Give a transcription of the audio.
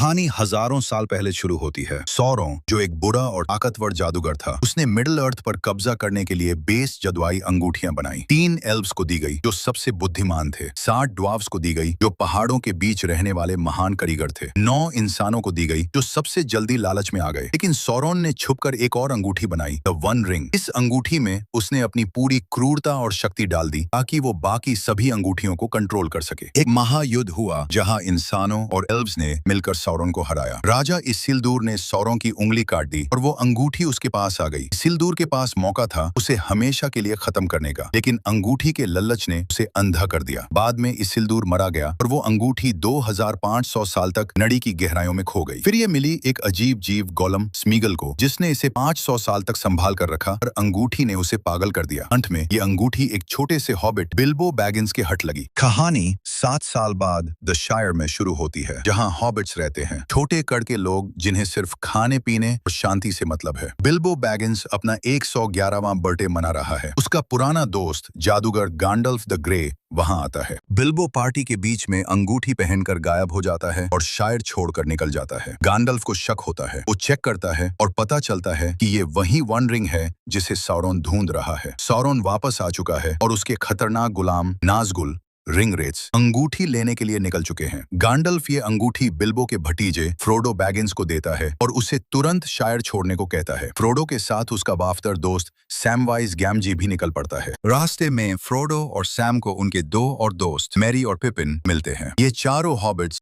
कहानी हजारों साल पहले शुरू होती है। सौरों, जो एक बुरा और ताकतवर जादूगर था, उसने मिडिल अर्थ पर कब्जा करने के लिए बेस जदवाई अंगूठियां बनाई। 3 एल्व्स को दी गई जो सबसे बुद्धिमान थे, 60 ड्वार्फ्स को दी गई जो पहाड़ों के बीच रहने वाले महान कारीगर थे, 9 इंसानों को दी गई जो सबसे जल्दी लालच में आ गए। लेकिन सौरोन ने छुपकर एक और अंगूठी बनाई, द वन रिंग। इस अंगूठी में उसने अपनी पूरी क्रूरता और शक्ति डाल दी ताकि वो बाकी सभी अंगूठियों को कंट्रोल कर सके। एक महायुद्ध हुआ जहां इंसानों और एल्व्स ने मिलकर सौरोन को हराया। राजा इसिल्दूर ने सौरों की उंगली काट दी और वो अंगूठी उसके पास आ गई। इसिल्दूर के पास मौका था उसे हमेशा के लिए खत्म करने का, लेकिन अंगूठी के ललच ने उसे अंधा कर दिया। बाद में इसिल्दूर मरा गया और वो अंगूठी 2500 साल तक नड़ी की गहराइयों में खो गई। फिर ये मिली एक अजीब जीव गोलम स्मीगल को, जिसने इसे 500 साल तक संभाल कर रखा और अंगूठी ने उसे पागल कर दिया। अंत में ये अंगूठी एक छोटे से हॉबिट बिल्बो बैगिंस के हट लगी। कहानी 7 साल बाद द शायर में शुरू होती है, जहां हॉबिट्स रहते हैं, छोटे कड़ के लोग जिन्हें सिर्फ खाने पीने और शांति से मतलब है। बिल्बो बैगिंस अपना 111वां बर्थडे मना रहा है। उसका पुराना दोस्त जादूगर गांडल्फ द ग्रे वहां आता है। बिल्बो पार्टी के बीच में अंगूठी पहनकर गायब हो जाता है और शायर छोड़कर निकल जाता है। गांडल्फ को शक होता है, वो चेक करता है और पता चलता है कि ये वही वन रिंग है जिसे सौरोन ढूंढ रहा है। सौरोन वापस आ चुका है और उसके खतरनाक गुलाम नाज़गुल रिंग रेट्स अंगूठी लेने के लिए निकल चुके हैं। गांडल्फ ये अंगूठी बिल्बो के भतीजे फ्रोडो बैगिंस को देता है और उसे तुरंत शायर छोड़ने को कहता है। फ्रोडो के साथ उसका वाफ्तर दोस्त सैमवाइज गैमजी भी निकल पड़ता है। रास्ते में फ्रोडो और सैम को उनके 2 और दोस्त मैरी और पिपिन मिलते हैं। ये चारों हॉबिट्स